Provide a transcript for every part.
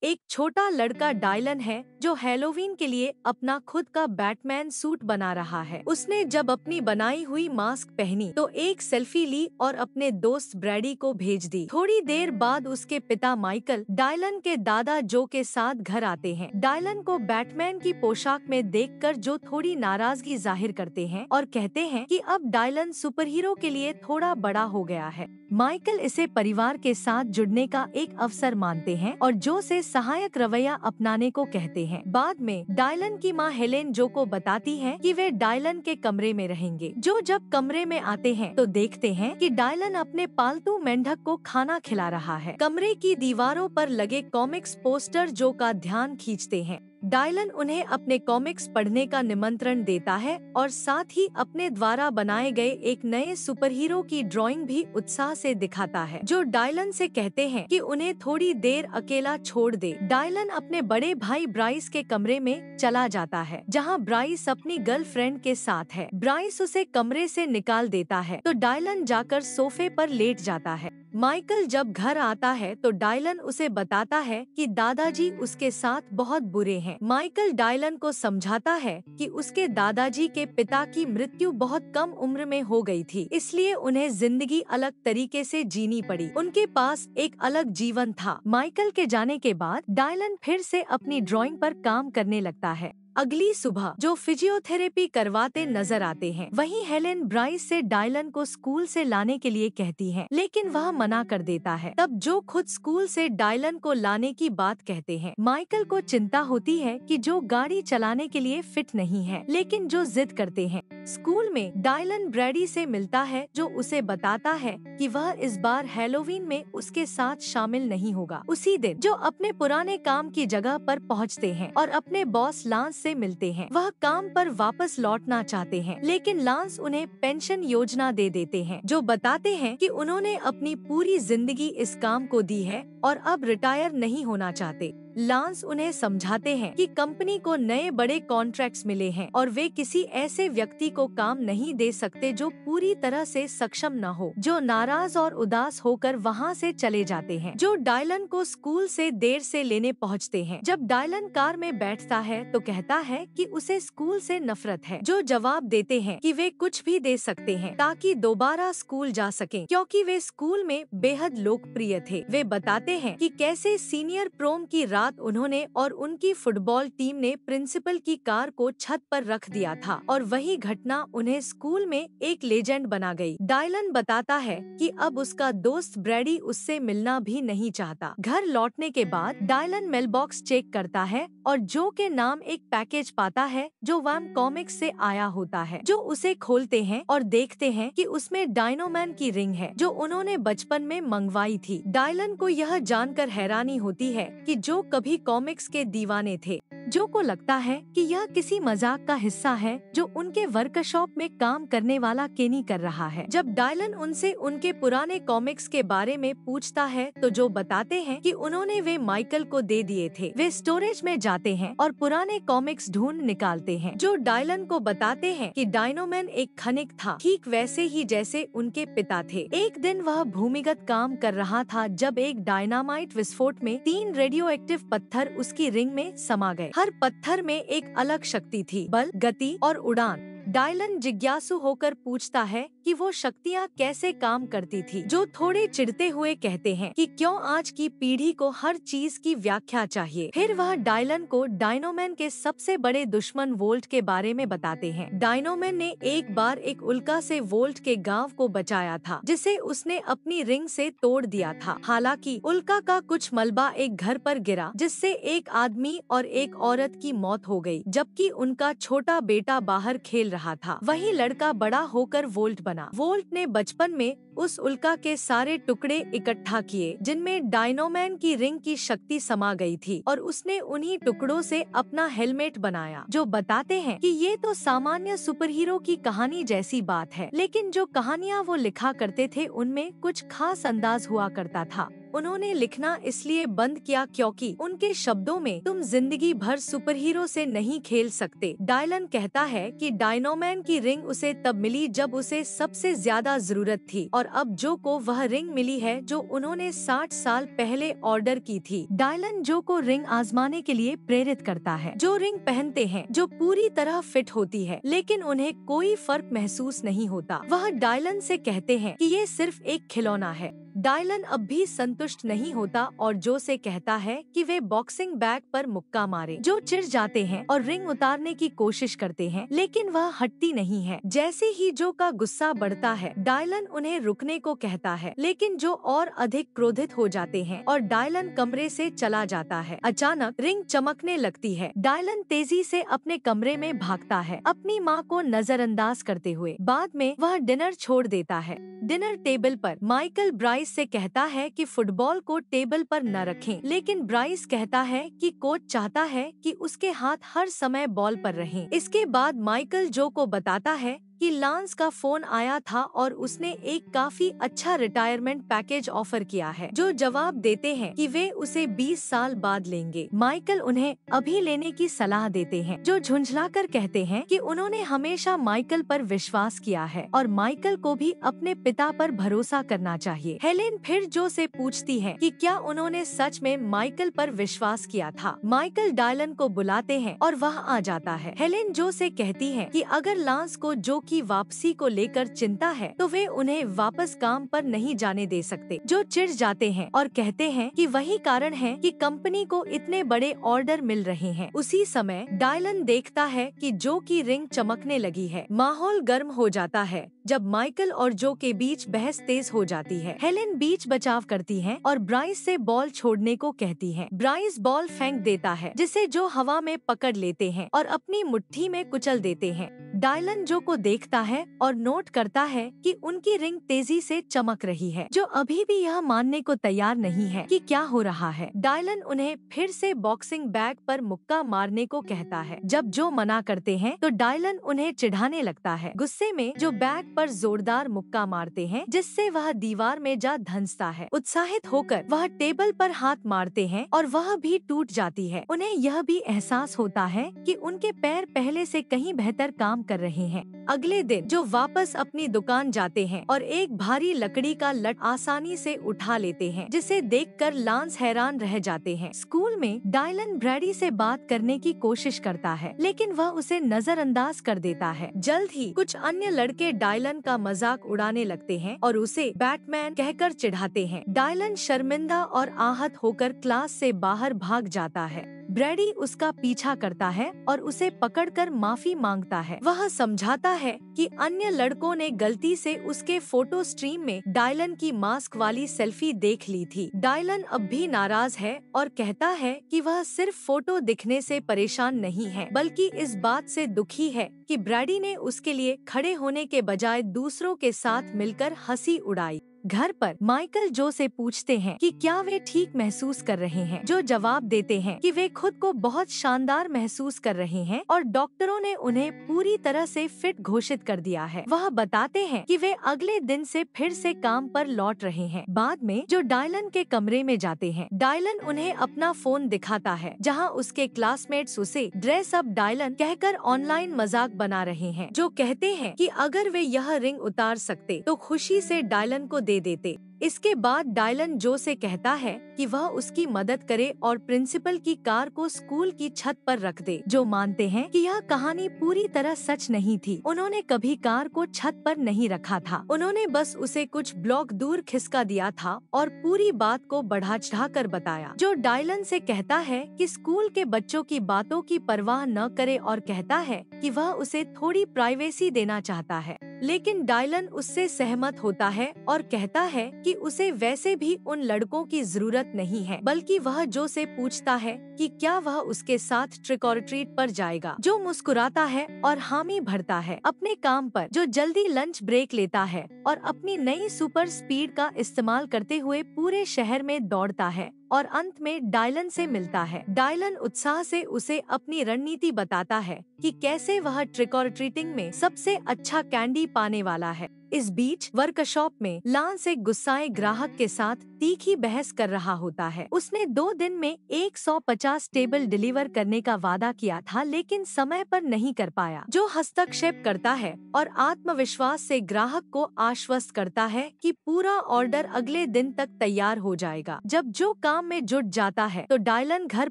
एक छोटा लड़का डायलन है जो हैलोवीन के लिए अपना खुद का बैटमैन सूट बना रहा है। उसने जब अपनी बनाई हुई मास्क पहनी तो एक सेल्फी ली और अपने दोस्त ब्रैडी को भेज दी। थोड़ी देर बाद उसके पिता माइकल डायलन के दादा जो के साथ घर आते हैं। डायलन को बैटमैन की पोशाक में देखकर जो थोड़ी नाराजगी जाहिर करते हैं और कहते हैं कि अब डायलन सुपरहीरो के लिए थोड़ा बड़ा हो गया है। माइकल इसे परिवार के साथ जुड़ने का एक अवसर मानते हैं और जो से सहायक रवैया अपनाने को कहते हैं। बाद में डायलन की मां हेलेन जो को बताती है कि वे डायलन के कमरे में रहेंगे। जो जब कमरे में आते हैं तो देखते हैं कि डायलन अपने पालतू मेंढक को खाना खिला रहा है। कमरे की दीवारों पर लगे कॉमिक्स पोस्टर जो का ध्यान खींचते हैं। डायलन उन्हें अपने कॉमिक्स पढ़ने का निमंत्रण देता है और साथ ही अपने द्वारा बनाए गए एक नए सुपरहीरो की ड्राइंग भी उत्साह से दिखाता है। जो डायलन से कहते हैं कि उन्हें थोड़ी देर अकेला छोड़ दे। डायलन अपने बड़े भाई ब्राइस के कमरे में चला जाता है जहां ब्राइस अपनी गर्लफ्रेंड के साथ है। ब्राइस उसे कमरे से निकाल देता है तो डायलन जाकर सोफे पर लेट जाता है। माइकल जब घर आता है तो डायलन उसे बताता है कि दादाजी उसके साथ बहुत बुरे हैं। माइकल डायलन को समझाता है कि उसके दादाजी के पिता की मृत्यु बहुत कम उम्र में हो गई थी, इसलिए उन्हें जिंदगी अलग तरीके से जीनी पड़ी। उनके पास एक अलग जीवन था। माइकल के जाने के बाद डायलन फिर से अपनी ड्राइंग पर काम करने लगता है। अगली सुबह जो फिजियोथेरेपी करवाते नजर आते हैं, वहीं हेलेन ब्राइस से डायलन को स्कूल से लाने के लिए कहती है, लेकिन वह मना कर देता है। तब जो खुद स्कूल से डायलन को लाने की बात कहते हैं। माइकल को चिंता होती है कि जो गाड़ी चलाने के लिए फिट नहीं है, लेकिन जो जिद करते हैं। स्कूल में डायलन ब्रैडी से मिलता है जो उसे बताता है कि वह इस बार हैलोवीन में उसके साथ शामिल नहीं होगा। उसी दिन जो अपने पुराने काम की जगह पर पहुंचते हैं और अपने बॉस लांस से मिलते हैं। वह काम पर वापस लौटना चाहते हैं, लेकिन लांस उन्हें पेंशन योजना दे देते हैं जो बताते हैं कि उन्होंने अपनी पूरी जिंदगी इस काम को दी है और अब रिटायर नहीं होना चाहते। लांस उन्हें समझाते हैं कि कंपनी को नए बड़े कॉन्ट्रैक्ट्स मिले हैं और वे किसी ऐसे व्यक्ति को काम नहीं दे सकते जो पूरी तरह से सक्षम न हो। जो नाराज और उदास होकर वहां से चले जाते हैं। जो डायलन को स्कूल से देर से लेने पहुंचते हैं। जब डायलन कार में बैठता है तो कहता है कि उसे स्कूल से नफरत है। जो जवाब देते हैं कि वे कुछ भी दे सकते हैं ताकि दोबारा स्कूल जा सकें, क्योंकि वे स्कूल में बेहद लोकप्रिय थे। वे बताते हैं कि कैसे सीनियर प्रोम की रात उन्होंने और उनकी फुटबॉल टीम ने प्रिंसिपल की कार को छत पर रख दिया था और वही घटना उन्हें स्कूल में एक लेजेंड बना गई। डायलन बताता है कि अब उसका दोस्त ब्रैडी उससे मिलना भी नहीं चाहता। घर लौटने के बाद डायलन मेलबॉक्स चेक करता है और जो के नाम एक पैकेज पाता है जो वैम कॉमिक्स से आया होता है। जो उसे खोलते हैं और देखते हैं कि उसमें डायनोमैन की रिंग है जो उन्होंने बचपन में मंगवाई थी। डायलन को यह जानकर हैरानी होती है कि जो कभी कॉमिक्स के दीवाने थे। जो को लगता है कि यह किसी मजाक का हिस्सा है जो उनके वर्कशॉप में काम करने वाला केनी कर रहा है। जब डायलन उनसे उनके पुराने कॉमिक्स के बारे में पूछता है तो जो बताते हैं कि उन्होंने वे माइकल को दे दिए थे। वे स्टोरेज में जाते हैं और पुराने कॉमिक्स ढूंढ निकालते हैं। जो डायलन को बताते हैं कि डायनोमैन एक खनिक था, ठीक वैसे ही जैसे उनके पिता थे। एक दिन वह भूमिगत काम कर रहा था जब एक डायनामाइट विस्फोट में 3 रेडियो एक्टिव पत्थर उसकी रिंग में समा गए। हर पत्थर में एक अलग शक्ति थी, बल, गति और उड़ान। डायलन जिज्ञासु होकर पूछता है कि वो शक्तियाँ कैसे काम करती थी। जो थोड़े चिढ़ते हुए कहते हैं कि क्यों आज की पीढ़ी को हर चीज की व्याख्या चाहिए। फिर वह डायलन को डायनोमैन के सबसे बड़े दुश्मन वोल्ट के बारे में बताते हैं। डायनोमैन ने एक बार एक उल्का से वोल्ट के गांव को बचाया था जिसे उसने अपनी रिंग से तोड़ दिया था। हालांकि उल्का का कुछ मलबा एक घर पर गिरा जिससे एक आदमी और एक औरत की मौत हो गई, जबकि उनका छोटा बेटा बाहर खेल रहा था। वही लड़का बड़ा होकर वोल्ट बना। वोल्ट ने बचपन में उस उल्का के सारे टुकड़े इकट्ठा किए जिनमें डायनोमैन की रिंग की शक्ति समा गई थी और उसने उन्हीं टुकड़ों से अपना हेलमेट बनाया। जो बताते हैं कि ये तो सामान्य सुपरहीरो की कहानी जैसी बात है, लेकिन जो कहानियाँ वो लिखा करते थे उनमें कुछ खास अंदाज हुआ करता था। उन्होंने लिखना इसलिए बंद किया क्योंकि उनके शब्दों में तुम जिंदगी भर सुपरहीरो से नहीं खेल सकते। डायलन कहता है कि डायनोमैन की रिंग उसे तब मिली जब उसे सबसे ज्यादा जरूरत थी और अब जो को वह रिंग मिली है जो उन्होंने 60 साल पहले ऑर्डर की थी। डायलन जो को रिंग आजमाने के लिए प्रेरित करता है। जो रिंग पहनते हैं जो पूरी तरह फिट होती है लेकिन उन्हें कोई फर्क महसूस नहीं होता। वह डायलन से कहते हैं कि ये सिर्फ एक खिलौना है। डायलन अब भी संतुष्ट नहीं होता और जो से कहता है कि वे बॉक्सिंग बैग पर मुक्का मारे। जो चिढ़ जाते हैं और रिंग उतारने की कोशिश करते हैं लेकिन वह हटती नहीं है। जैसे ही जो का गुस्सा बढ़ता है डायलन उन्हें रुकने को कहता है लेकिन जो और अधिक क्रोधित हो जाते हैं और डायलन कमरे से चला जाता है। अचानक रिंग चमकने लगती है। डायलन तेजी से अपने कमरे में भागता है अपनी माँ को नजरअंदाज करते हुए। बाद में वह डिनर छोड़ देता है। डिनर टेबल पर माइकल ब्राइस से कहता है कि फुटबॉल को टेबल पर न रखें लेकिन ब्राइस कहता है कि कोच चाहता है कि उसके हाथ हर समय बॉल पर रहें। इसके बाद माइकल जो को बताता है कि लांस का फोन आया था और उसने एक काफी अच्छा रिटायरमेंट पैकेज ऑफर किया है। जो जवाब देते हैं कि वे उसे 20 साल बाद लेंगे। माइकल उन्हें अभी लेने की सलाह देते हैं। जो झुंझलाकर कहते हैं कि उन्होंने हमेशा माइकल पर विश्वास किया है और माइकल को भी अपने पिता पर भरोसा करना चाहिए। हेलेन फिर जो से पूछती है कि क्या उन्होंने सच में माइकल पर विश्वास किया था। माइकल डायलन को बुलाते हैं और वह आ जाता है। हेलेन जो से कहती है कि अगर लांस को जो की वापसी को लेकर चिंता है तो वे उन्हें वापस काम पर नहीं जाने दे सकते। जो चिढ़ जाते हैं और कहते हैं कि वही कारण है कि कंपनी को इतने बड़े ऑर्डर मिल रहे हैं। उसी समय डायलन देखता है कि जो की रिंग चमकने लगी है। माहौल गर्म हो जाता है जब माइकल और जो के बीच बहस तेज हो जाती है। हेलेन बीच बचाव करती है और ब्राइस से बॉल छोड़ने को कहती है। ब्राइस बॉल फेंक देता है जिसे जो हवा में पकड़ लेते हैं और अपनी मुट्ठी में कुचल देते हैं। डायलन जो को देखता है और नोट करता है कि उनकी रिंग तेजी से चमक रही है। जो अभी भी यह मानने को तैयार नहीं है कि क्या हो रहा है। डायलन उन्हें फिर से बॉक्सिंग बैग पर मुक्का मारने को कहता है। जब जो मना करते हैं तो डायलन उन्हें चिढ़ाने लगता है। गुस्से में जो बैग पर जोरदार मुक्का मारते हैं जिससे वह दीवार में जा धंसता है। उत्साहित होकर वह टेबल पर हाथ मारते हैं और वह भी टूट जाती है। उन्हें यह भी एहसास होता है कि उनके पैर पहले से कहीं बेहतर काम कर रहे हैं। अगले दिन जो वापस अपनी दुकान जाते हैं और एक भारी लकड़ी का लट आसानी से उठा लेते हैं जिसे देखकर लांस हैरान रह जाते हैं। स्कूल में डायलन ब्रैडी से बात करने की कोशिश करता है लेकिन वह उसे नजरअंदाज कर देता है। जल्द ही कुछ अन्य लड़के डायलन का मजाक उड़ाने लगते हैं और उसे बैटमैन कहकर चिढ़ाते हैं। डायलन शर्मिंदा और आहत होकर क्लास से बाहर भाग जाता है। ब्रैडी उसका पीछा करता है और उसे पकड़कर माफी मांगता है। वह समझाता है कि अन्य लड़कों ने गलती से उसके फोटो स्ट्रीम में डायलन की मास्क वाली सेल्फी देख ली थी। डायलन अब भी नाराज है और कहता है कि वह सिर्फ फोटो दिखने से परेशान नहीं है बल्कि इस बात से दुखी है कि ब्रैडी ने उसके लिए खड़े होने के बजाय दूसरों के साथ मिलकर हंसी उड़ाई। घर पर माइकल जो से पूछते हैं कि क्या वे ठीक महसूस कर रहे हैं। जो जवाब देते हैं कि वे खुद को बहुत शानदार महसूस कर रहे हैं और डॉक्टरों ने उन्हें पूरी तरह से फिट घोषित कर दिया है। वह बताते हैं कि वे अगले दिन से फिर से काम पर लौट रहे हैं। बाद में जो डायलन के कमरे में जाते हैं। डायलन उन्हें अपना फोन दिखाता है जहां उसके क्लासमेट्स उसे ड्रेस अप डायलन कहकर ऑनलाइन मजाक बना रहे हैं। जो कहते हैं कि अगर वे यह रिंग उतार सकते तो खुशी से डायलन को दे देते। इसके बाद डायलन जो से कहता है कि वह उसकी मदद करे और प्रिंसिपल की कार को स्कूल की छत पर रख दे। जो मानते हैं कि यह कहानी पूरी तरह सच नहीं थी। उन्होंने कभी कार को छत पर नहीं रखा था। उन्होंने बस उसे कुछ ब्लॉक दूर खिसका दिया था और पूरी बात को बढ़ा चढ़ा कर बताया। जो डायलन से कहता है कि स्कूल के बच्चों की बातों की परवाह न करे और कहता है कि वह उसे थोड़ी प्राइवेसी देना चाहता है। लेकिन डायलन उससे सहमत होता है और कहता है कि उसे वैसे भी उन लड़कों की जरूरत नहीं है बल्कि वह जो से पूछता है कि क्या वह उसके साथ ट्रिक और ट्रीट पर जाएगा। जो मुस्कुराता है और हामी भरता है अपने काम पर। जो जल्दी लंच ब्रेक लेता है और अपनी नई सुपर स्पीड का इस्तेमाल करते हुए पूरे शहर में दौड़ता है और अंत में डायलन से मिलता है। डायलन उत्साह से उसे अपनी रणनीति बताता है कि कैसे वह ट्रिक और ट्रीटिंग में सबसे अच्छा कैंडी पाने वाला है। इस बीच वर्कशॉप में लांस एक गुस्साए ग्राहक के साथ तीखी बहस कर रहा होता है। उसने 2 दिन में 150 टेबल डिलीवर करने का वादा किया था, लेकिन समय पर नहीं कर पाया, जो हस्तक्षेप करता है और आत्मविश्वास से ग्राहक को आश्वस्त करता है कि पूरा ऑर्डर अगले दिन तक तैयार हो जाएगा। जब जो काम में जुट जाता है तो डायलन घर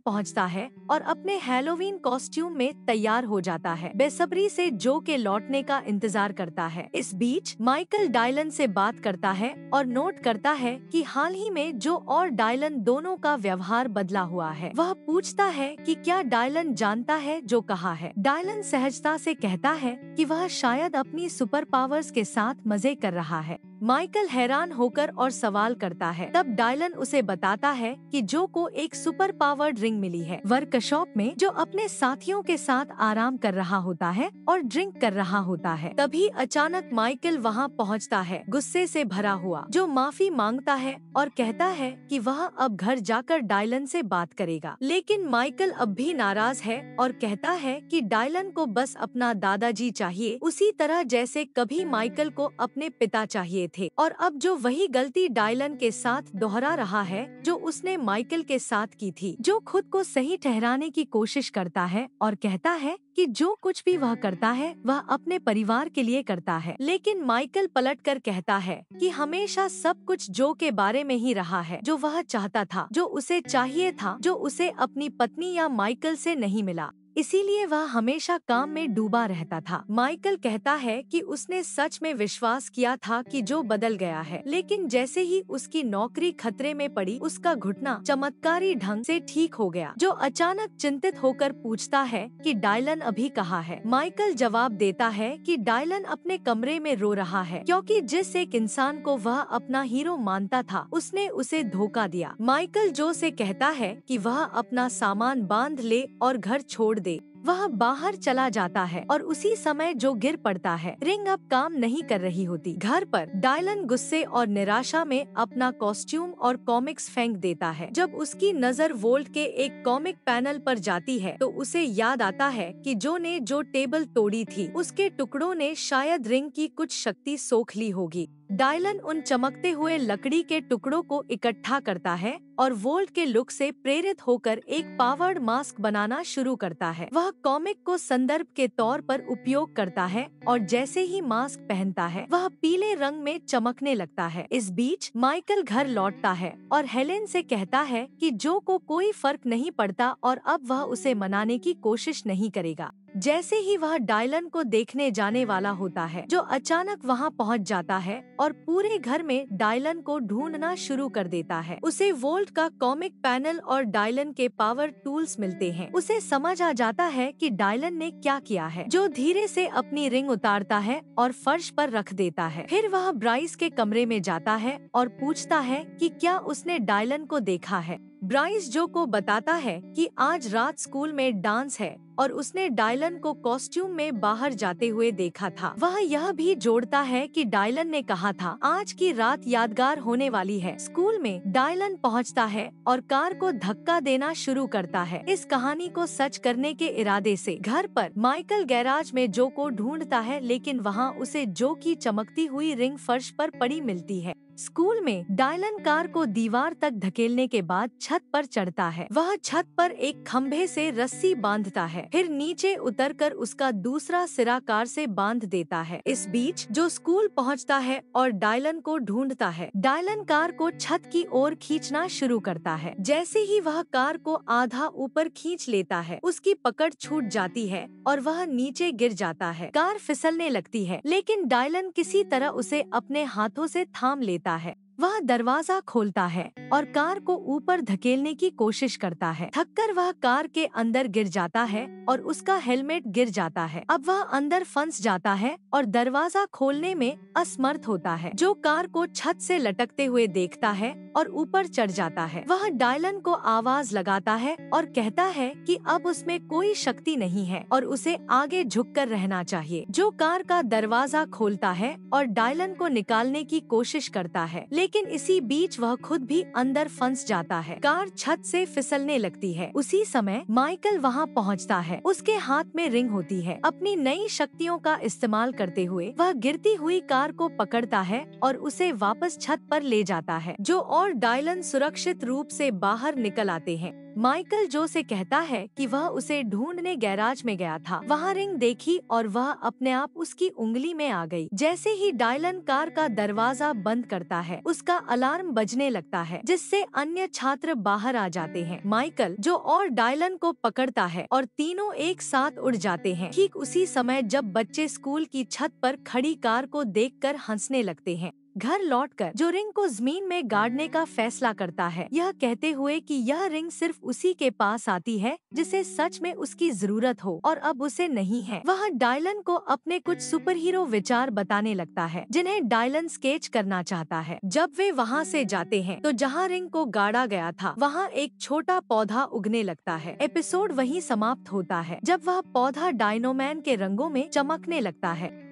पहुंचता है और अपने हैलोवीन कॉस्ट्यूम में तैयार हो जाता है, बेसब्री से जो के लौटने का इंतजार करता है। इस बीच माइकल डायलन से बात करता है और नोट करता है कि हाल ही में जो और डायलन दोनों का व्यवहार बदला हुआ है। वह पूछता है कि क्या डायलन जानता है जो कहा है। डायलन सहजता से कहता है कि वह शायद अपनी सुपर पावर्स के साथ मजे कर रहा है। माइकल हैरान होकर और सवाल करता है। तब डायलन उसे बताता है कि जो को एक सुपर पावर्ड रिंग मिली है। वर्कशॉप में जो अपने साथियों के साथ आराम कर रहा होता है और ड्रिंक कर रहा होता है। तभी अचानक माइकल वहां पहुंचता है, गुस्से से भरा हुआ, जो माफी मांगता है और कहता है कि वह अब घर जाकर डायलन से बात करेगा। लेकिन माइकल अब भी नाराज है और कहता है कि डायलन को बस अपना दादाजी चाहिए, उसी तरह जैसे कभी माइकल को अपने पिता चाहिए थे। और अब जो वही गलती डायलन के साथ दोहरा रहा है जो उसने माइकल के साथ की थी। जो खुद को सही ठहराने की कोशिश करता है और कहता है कि जो कुछ भी वह करता है वह अपने परिवार के लिए करता है। लेकिन माइकल पलटकर कहता है कि हमेशा सब कुछ जो के बारे में ही रहा है, जो वह चाहता था, जो उसे चाहिए था, जो उसे अपनी पत्नी या माइकल से नहीं मिला, इसीलिए वह हमेशा काम में डूबा रहता था। माइकल कहता है कि उसने सच में विश्वास किया था कि जो बदल गया है, लेकिन जैसे ही उसकी नौकरी खतरे में पड़ी उसका घुटना चमत्कारी ढंग से ठीक हो गया। जो अचानक चिंतित होकर पूछता है कि डायलन अभी कहाँ है। माइकल जवाब देता है कि डायलन अपने कमरे में रो रहा है, क्योंकि जिस एक इंसान को वह अपना हीरो मानता था उसने उसे धोखा दिया। माइकल जो से कहता है कि वह अपना सामान बांध ले और घर छोड़ दे। वह बाहर चला जाता है और उसी समय जो गिर पड़ता है। रिंग अब काम नहीं कर रही होती। घर पर डायलन गुस्से और निराशा में अपना कॉस्ट्यूम और कॉमिक्स फेंक देता है। जब उसकी नजर वोल्ट के एक कॉमिक पैनल पर जाती है तो उसे याद आता है कि जो ने जो टेबल तोड़ी थी उसके टुकड़ों ने शायद रिंग की कुछ शक्ति सोख ली होगी। डायलन उन चमकते हुए लकड़ी के टुकड़ों को इकट्ठा करता है और वोल्ट के लुक से प्रेरित होकर एक पावर्ड मास्क बनाना शुरू करता है। वह कॉमिक को संदर्भ के तौर पर उपयोग करता है और जैसे ही मास्क पहनता है वह पीले रंग में चमकने लगता है। इस बीच माइकल घर लौटता है और हेलेन से कहता है कि जो को कोई फर्क नहीं पड़ता और अब वह उसे मनाने की कोशिश नहीं करेगा। जैसे ही वह डायलन को देखने जाने वाला होता है, जो अचानक वहां पहुंच जाता है और पूरे घर में डायलन को ढूंढना शुरू कर देता है। उसे वोल्ट का कॉमिक पैनल और डायलन के पावर टूल्स मिलते हैं। उसे समझ आ जाता है कि डायलन ने क्या किया है। जो धीरे से अपनी रिंग उतारता है और फर्श पर रख देता है। फिर वह ब्राइस के कमरे में जाता है और पूछता है कि क्या उसने डायलन को देखा है। ब्राइस जो को बताता है कि आज रात स्कूल में डांस है और उसने डायलन को कॉस्ट्यूम में बाहर जाते हुए देखा था। वह यह भी जोड़ता है कि डायलन ने कहा था आज की रात यादगार होने वाली है। स्कूल में डायलन पहुंचता है और कार को धक्का देना शुरू करता है, इस कहानी को सच करने के इरादे से। घर पर माइकल गैराज में जो को ढूंढता है, लेकिन वहां उसे जो की चमकती हुई रिंग फर्श पर पड़ी मिलती है। स्कूल में डायलन कार को दीवार तक धकेलने के बाद छत पर चढ़ता है। वह छत पर एक खंभे से रस्सी बांधता है, फिर नीचे उतरकर उसका दूसरा सिरा कार से बांध देता है। इस बीच जो स्कूल पहुंचता है और डायलन को ढूंढता है। डायलन कार को छत की ओर खींचना शुरू करता है। जैसे ही वह कार को आधा ऊपर खींच लेता है, उसकी पकड़ छूट जाती है और वह नीचे गिर जाता है। कार फिसलने लगती है, लेकिन डायलन किसी तरह उसे अपने हाथों से थाम लेता है। वह दरवाजा खोलता है और कार को ऊपर धकेलने की कोशिश करता है। थककर वह कार के अंदर गिर जाता है और उसका हेलमेट गिर जाता है। अब वह अंदर फंस जाता है और दरवाजा खोलने में असमर्थ होता है। जो कार को छत से लटकते हुए देखता है और ऊपर चढ़ जाता है। वह डायलन को आवाज लगाता है और कहता है कि अब उसमें कोई शक्ति नहीं है और उसे आगे झुककर रहना चाहिए। जो कार का दरवाजा खोलता है और डायलन को निकालने की कोशिश करता है, लेकिन इसी बीच वह खुद भी अंदर फंस जाता है। कार छत से फिसलने लगती है। उसी समय माइकल वहाँ पहुँचता है। उसके हाथ में रिंग होती है। अपनी नई शक्तियों का इस्तेमाल करते हुए वह गिरती हुई कार को पकड़ता है और उसे वापस छत पर ले जाता है। जो और डायलन सुरक्षित रूप से बाहर निकल आते हैं। माइकल जो से कहता है कि वह उसे ढूंढने गैराज में गया था, वहाँ रिंग देखी और वह अपने आप उसकी उंगली में आ गई। जैसे ही डायलन कार का दरवाजा बंद करता है, उसका अलार्म बजने लगता है, जिससे अन्य छात्र बाहर आ जाते हैं। माइकल जो और डायलन को पकड़ता है और तीनों एक साथ उड़ जाते हैं। ठीक उसी समय जब बच्चे स्कूल की छत पर खड़ी कार को देखकर हंसने लगते हैं। घर लौटकर जो रिंग को जमीन में गाड़ने का फैसला करता है, यह कहते हुए कि यह रिंग सिर्फ उसी के पास आती है जिसे सच में उसकी जरूरत हो और अब उसे नहीं है। वह डायलन को अपने कुछ सुपर हीरो विचार बताने लगता है, जिन्हें डायलन स्केच करना चाहता है। जब वे वहाँ से जाते हैं तो जहाँ रिंग को गाड़ा गया था, वहाँ एक छोटा पौधा उगने लगता है। एपिसोड वहीं समाप्त होता है जब वह पौधा डायनोमैन के रंगों में चमकने लगता है।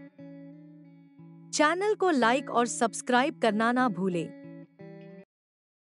चैनल को लाइक और सब्सक्राइब करना ना भूलें।